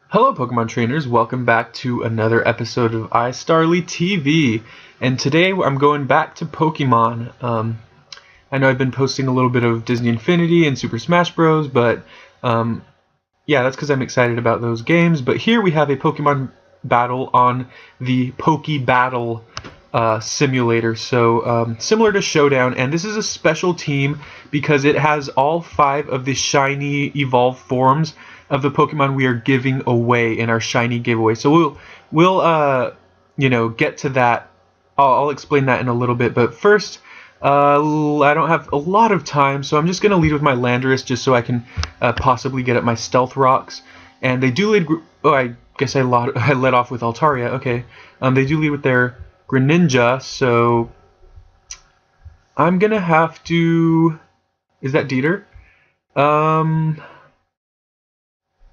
Hello, Pokemon trainers. Welcome back to another episode of iStarly TV. And today I'm going back to Pokemon. I know I've been posting a little bit of Disney Infinity and Super Smash Bros., but yeah, that's because I'm excited about those games. But here we have a Pokemon battle on the Pokebattle simulator. So similar to Showdown, and this is a special team because it has all 5 of the shiny evolved forms of the Pokemon we are giving away in our shiny giveaway. So we'll get to that. I'll explain that in a little bit, but first. I don't have a lot of time, so I'm just going to lead with my Landorus just so I can possibly get at my Stealth Rocks. And they do lead... Oh, I guess I led off with Altaria. Okay. They do lead with their Greninja, so I'm going to have to... Is that Dieter?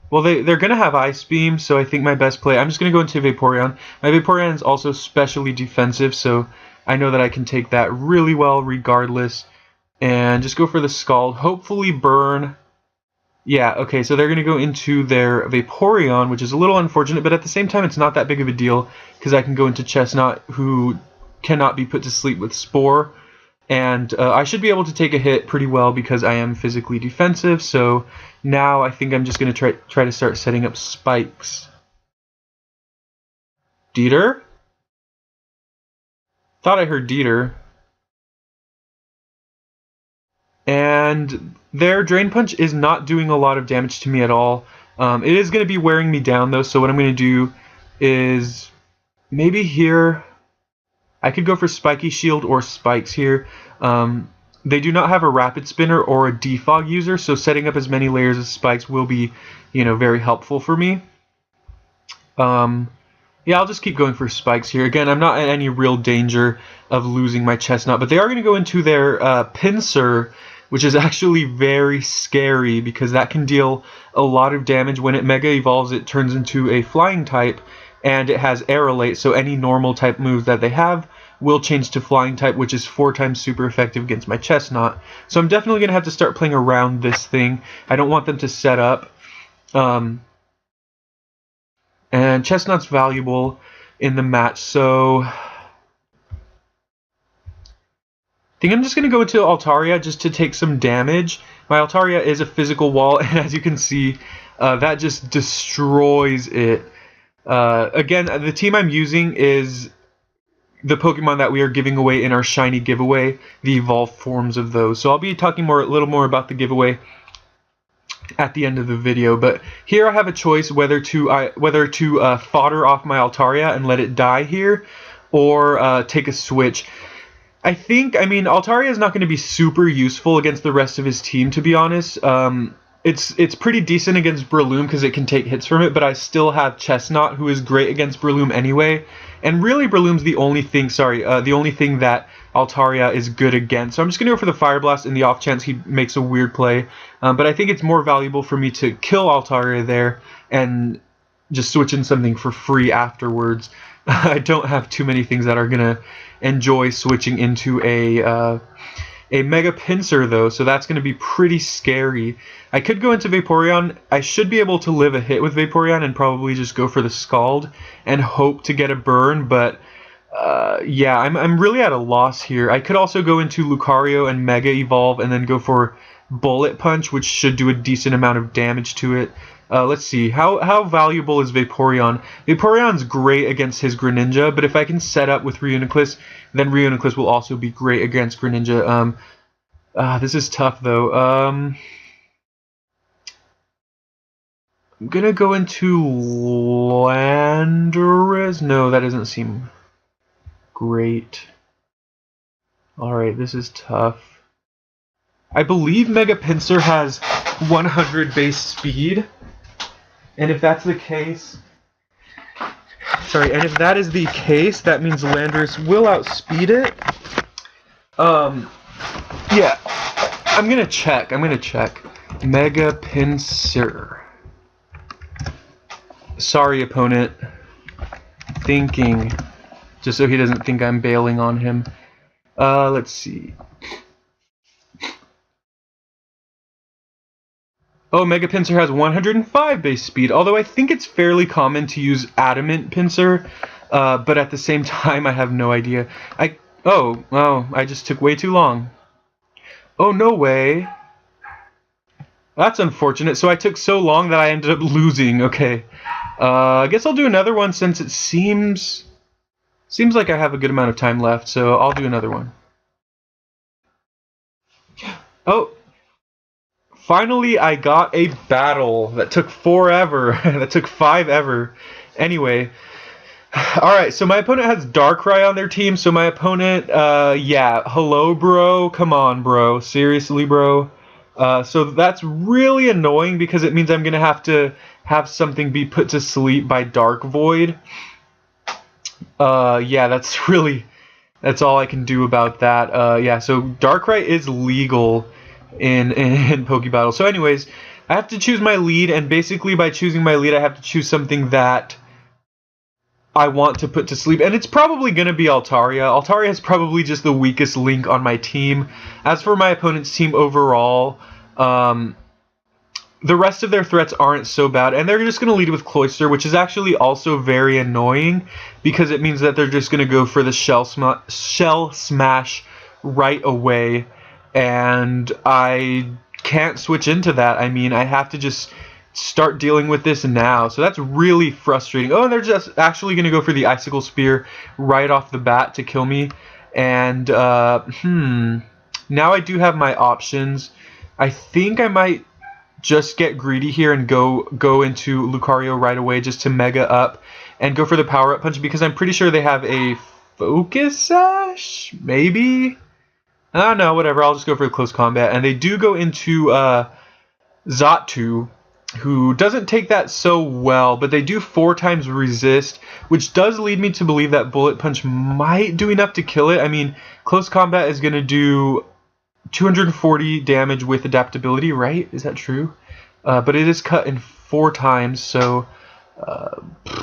Well, they're going to have Ice Beam, so I think my best play... I'm just going to go into Vaporeon. My Vaporeon is also specially defensive, so I know that I can take that really well regardless. And just go for the Scald. Hopefully burn. Yeah, okay, so they're going to go into their Vaporeon, which is a little unfortunate, but at the same time it's not that big of a deal, because I can go into Chestnut, who cannot be put to sleep with Spore. And I should be able to take a hit pretty well because I am physically defensive, so now I think I'm just going to try to start setting up spikes. Dieter? Thought I heard Dieter. And their Drain Punch is not doing a lot of damage to me at all. It is going to be wearing me down though, so what I'm going to do is maybe here I could go for Spiky Shield or Spikes here. They do not have a Rapid Spinner or a Defog user, so setting up as many layers of Spikes will be, very helpful for me. Yeah, I'll just keep going for Spikes here. Again, I'm not in any real danger of losing my Chestnut, but they are going to go into their Pinsir, which is actually very scary because that can deal a lot of damage. When it Mega Evolves, it turns into a Flying type, and it has Aerolate, so any normal type moves that they have will change to Flying type, which is 4 times super effective against my Chestnut. So I'm definitely going to have to start playing around this thing. I don't want them to set up. And Chestnut's valuable in the match, so I think I'm just going to go into Altaria just to take some damage. My Altaria is a physical wall, and as you can see, that just destroys it. Again, the team I'm using is the Pokemon that we are giving away in our shiny giveaway, the evolved forms of those. So I'll be talking a little more about the giveaway at the end of the video, but here I have a choice whether to fodder off my Altaria and let it die here, or take a switch. I mean, Altaria is not going to be super useful against the rest of his team, to be honest. It's pretty decent against Breloom because it can take hits from it, but I still have Chestnut, who is great against Breloom anyway. And really, Breloom's the only thing, the only thing that Altaria is good against. So I'm just going to go for the Fire Blast in the off chance he makes a weird play. But I think it's more valuable for me to kill Altaria there and just switch in something for free afterwards. I don't have too many things that are going to enjoy switching into a Mega Pinsir though, so that's going to be pretty scary. I could go into Vaporeon. I should be able to live a hit with Vaporeon and probably just go for the Scald and hope to get a burn, but yeah, I'm really at a loss here. I could also go into Lucario and Mega Evolve and then go for Bullet Punch, which should do a decent amount of damage to it. Let's see, how valuable is Vaporeon? Vaporeon's great against his Greninja, but if I can set up with Reuniclus, then Reuniclus will also be great against Greninja. This is tough, though. I'm gonna go into Landorus. No, that doesn't seem great. Alright, this is tough. I believe Mega Pinsir has 100 base speed. And if that's the case... Sorry, and if that is the case, that means Landorus will outspeed it. Yeah. I'm gonna check. Mega Pinsir. Sorry, opponent. Thinking. Just so he doesn't think I'm bailing on him. Let's see. Oh, Mega Pinsir has 105 base speed, although I think it's fairly common to use Adamant Pinsir, but at the same time, I have no idea. I just took way too long. Oh, no way. That's unfortunate. So I took so long that I ended up losing. Okay. I guess I'll do another one since it seems like I have a good amount of time left, so I'll do another one. Oh, finally I got a battle that took forever. That took 5 ever. Anyway, alright, so my opponent has Darkrai on their team, so my opponent, yeah, hello bro, come on bro, seriously bro. So that's really annoying because it means I'm going to have something be put to sleep by Dark Void. Yeah, that's all I can do about that. Yeah, so Darkrai is legal in Pokebattle. So anyways, I have to choose my lead, and basically by choosing my lead, I have to choose something that I want to put to sleep, and it's probably going to be Altaria. Altaria is probably just the weakest link on my team. As for my opponent's team overall, the rest of their threats aren't so bad, and they're just going to lead with Cloyster, which is actually also very annoying, because it means that they're just going to go for the Shell Smash right away, and I can't switch into that. I mean, I have to just start dealing with this now, so that's really frustrating. Oh, and they're just actually going to go for the Icicle Spear right off the bat to kill me, and now I do have my options. I think I might just get greedy here and go into Lucario right away just to Mega up and go for the Power Up Punch, because I'm pretty sure they have a Focus Sash, maybe? I don't know, whatever, I'll just go for a Close Combat. And they do go into Xatu, who doesn't take that so well, but they do 4 times resist, which does lead me to believe that Bullet Punch might do enough to kill it. I mean, Close Combat is going to do 240 damage with adaptability, right? Is that true? But it is cut in 4 times, so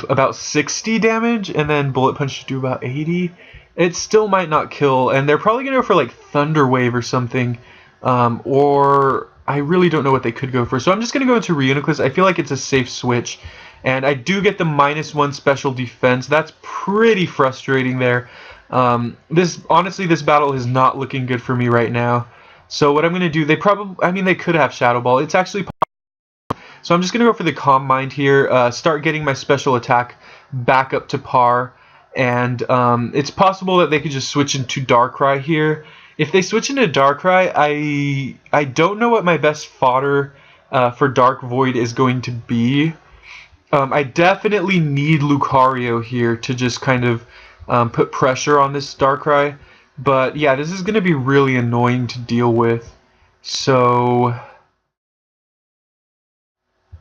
about 60 damage, and then Bullet Punch should do about 80. It still might not kill, and they're probably going to go for like Thunder Wave or something, or I really don't know what they could go for. So I'm just going to go into Reuniclus. I feel like it's a safe switch, and I do get the -1 special defense. That's pretty frustrating there. Honestly, this battle is not looking good for me right now. So what I'm going to do, they could have Shadow Ball. It's actually possible. So I'm just going to go for the Calm Mind here, start getting my special attack back up to par, and it's possible that they could just switch into Darkrai here. If they switch into Darkrai, I don't know what my best fodder for Dark Void is going to be. I definitely need Lucario here to just kind of put pressure on this Darkrai. But yeah, this is going to be really annoying to deal with. So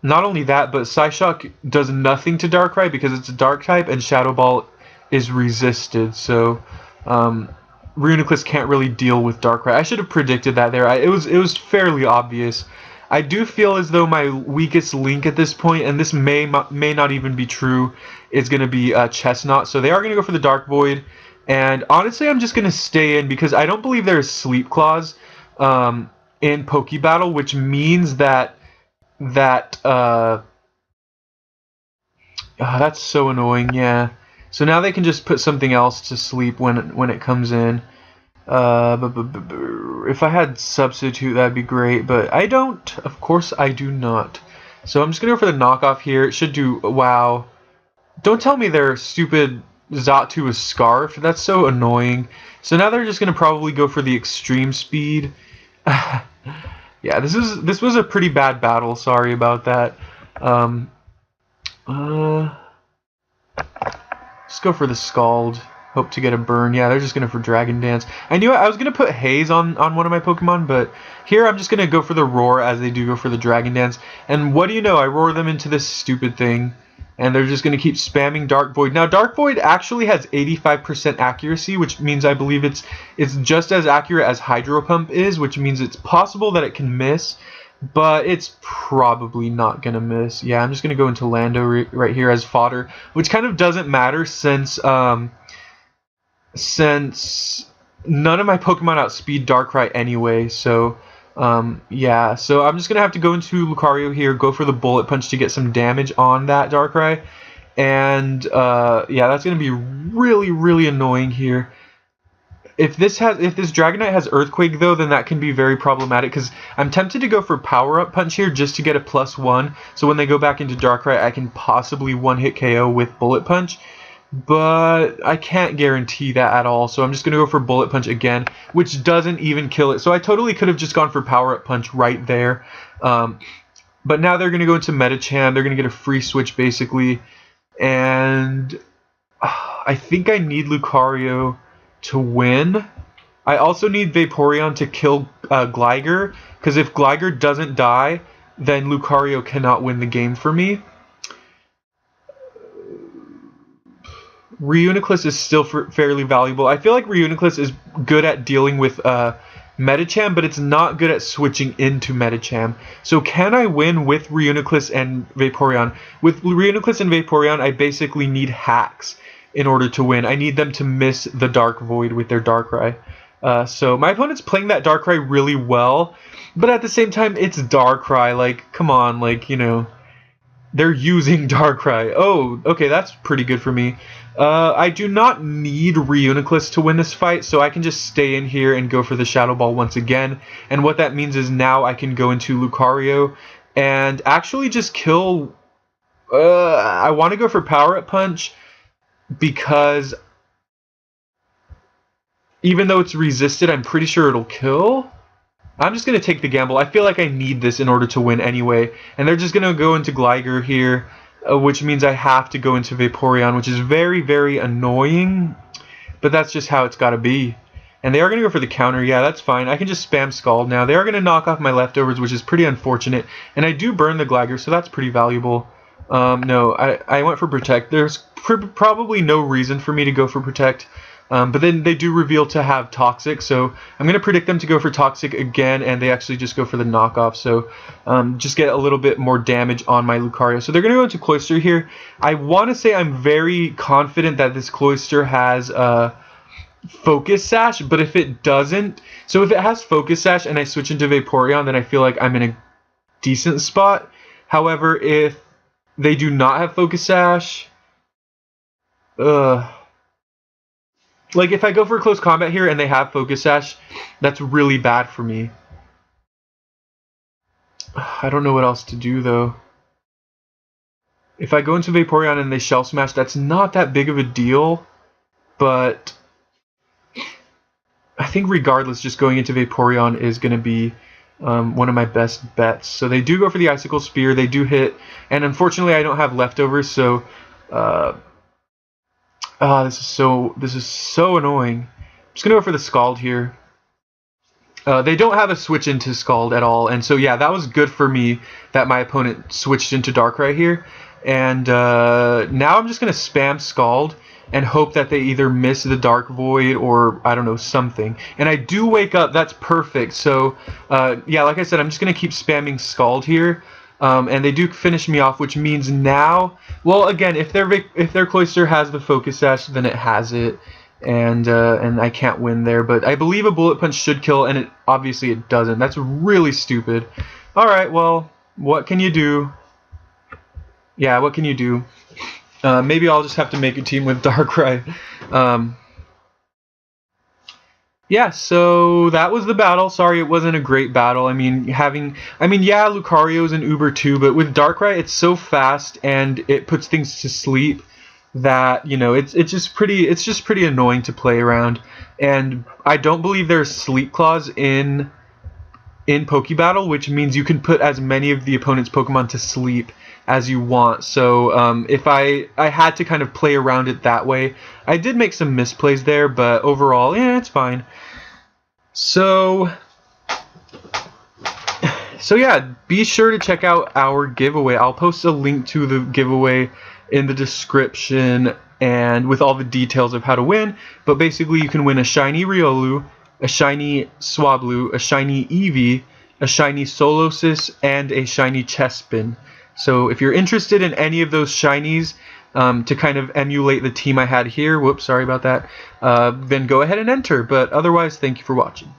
not only that, but Psyshock does nothing to Darkrai because it's a Dark type, and Shadow Ball is resisted. So Reuniclus can't really deal with Darkrai. I should have predicted that there. It was fairly obvious. I do feel as though my weakest link at this point, and this may not even be true, is going to be Chestnut. So they are going to go for the Dark Void. And honestly, I'm just going to stay in because I don't believe there's Sleep Claws in Pokebattle, which means that that's so annoying, yeah. So now they can just put something else to sleep when it comes in. If I had Substitute, that'd be great, but I don't. Of course, I do not. So I'm just going to go for the knockoff here. It should do... Wow. Don't tell me their stupid Xatu is Scarfed. That's so annoying. So now they're just going to probably go for the Extreme Speed. Yeah, this was a pretty bad battle. Sorry about that. Let's go for the Scald. Hope to get a burn. Yeah, they're just going to for Dragon Dance. I knew I was going to put Haze on one of my Pokemon, but here I'm just going to go for the Roar as they do go for the Dragon Dance. And what do you know? I roar them into this stupid thing. And they're just going to keep spamming Dark Void. Now, Dark Void actually has 85% accuracy, which means I believe it's just as accurate as Hydro Pump is, which means it's possible that it can miss, but it's probably not going to miss. Yeah, I'm just going to go into Lando right here as fodder, which kind of doesn't matter since none of my Pokemon outspeed Darkrai anyway, so Yeah, so I'm just going to have to go into Lucario here, go for the Bullet Punch to get some damage on that Darkrai. And yeah, that's going to be really, really annoying here. If this Dragonite has Earthquake though, then that can be very problematic because I'm tempted to go for Power Up Punch here just to get a +1. So when they go back into Darkrai, I can possibly one-hit KO with Bullet Punch. But I can't guarantee that at all. So I'm just going to go for Bullet Punch again, which doesn't even kill it. So I totally could have just gone for Power Up Punch right there. But now they're going to go into Medicham. They're going to get a free switch basically. And I think I need Lucario to win. I also need Vaporeon to kill Gligar, because if Gligar doesn't die, then Lucario cannot win the game for me. Reuniclus is still fairly valuable. I feel like Reuniclus is good at dealing with Medicham, but it's not good at switching into Medicham. So can I win with Reuniclus and Vaporeon? With Reuniclus and Vaporeon, I basically need hacks in order to win. I need them to miss the Dark Void with their Darkrai. So my opponent's playing that Darkrai really well, but at the same time, it's Darkrai. Like, come on, like, you know, they're using Darkrai. Oh, okay, that's pretty good for me. I do not need Reuniclus to win this fight, so I can just stay in here and go for the Shadow Ball once again. And what that means is now I can go into Lucario and actually just kill... I want to go for Power Up Punch because even though it's resisted, I'm pretty sure it'll kill. I'm just going to take the gamble. I feel like I need this in order to win anyway. And they're just going to go into Gligar here, which means I have to go into Vaporeon, which is very, very annoying. But that's just how it's got to be. And they are going to go for the counter. Yeah, that's fine. I can just spam Scald now. They are going to knock off my leftovers, which is pretty unfortunate. And I do burn the Gligar, so that's pretty valuable. No, I went for Protect. There's probably no reason for me to go for Protect. But then they do reveal to have Toxic, so I'm going to predict them to go for Toxic again, and they actually just go for the knockoff, so just get a little bit more damage on my Lucario. So they're going to go into Cloyster here. I want to say I'm very confident that this Cloyster has Focus Sash, but if it doesn't, so if it has Focus Sash and I switch into Vaporeon, then I feel like I'm in a decent spot. However, if they do not have Focus Sash, like, if I go for close combat here and they have Focus Sash, that's really bad for me. I don't know what else to do, though. If I go into Vaporeon and they Shell Smash, that's not that big of a deal. But I think regardless, just going into Vaporeon is going to be one of my best bets. So they do go for the Icicle Spear. They do hit. And unfortunately, I don't have leftovers, so... this is so annoying. I'm just gonna go for the Scald here. They don't have a switch into Scald at all, and so yeah, that was good for me that my opponent switched into Darkrai here. And now I'm just gonna spam Scald and hope that they either miss the Dark Void or I don't know, something. And I do wake up. That's perfect. So yeah, like I said, I'm just gonna keep spamming Scald here. And they do finish me off, which means now, well, again, if their Cloyster has the Focus Sash, then it has it, and I can't win there. But I believe a Bullet Punch should kill, and obviously it doesn't. That's really stupid. All right, well, what can you do? Yeah, what can you do? Maybe I'll just have to make a team with Darkrai. Yeah, so that was the battle. Sorry, it wasn't a great battle. I mean, yeah, Lucario's an Uber too, but with Darkrai, it's so fast and it puts things to sleep that, you know, it's just pretty annoying to play around. And I don't believe there's Sleep Clause in Pokebattle, which means you can put as many of the opponent's Pokemon to sleep as you want. So if I had to kind of play around it that way. I did make some misplays there, but overall, yeah, it's fine. So yeah, be sure to check out our giveaway. I'll post a link to the giveaway in the description and with all the details of how to win. But basically, you can win a shiny Riolu, a shiny Swablu, a shiny Eevee, a shiny Solosis, and a shiny Chespin. So if you're interested in any of those shinies to kind of emulate the team I had here, whoops, sorry about that, then go ahead and enter. But otherwise, thank you for watching.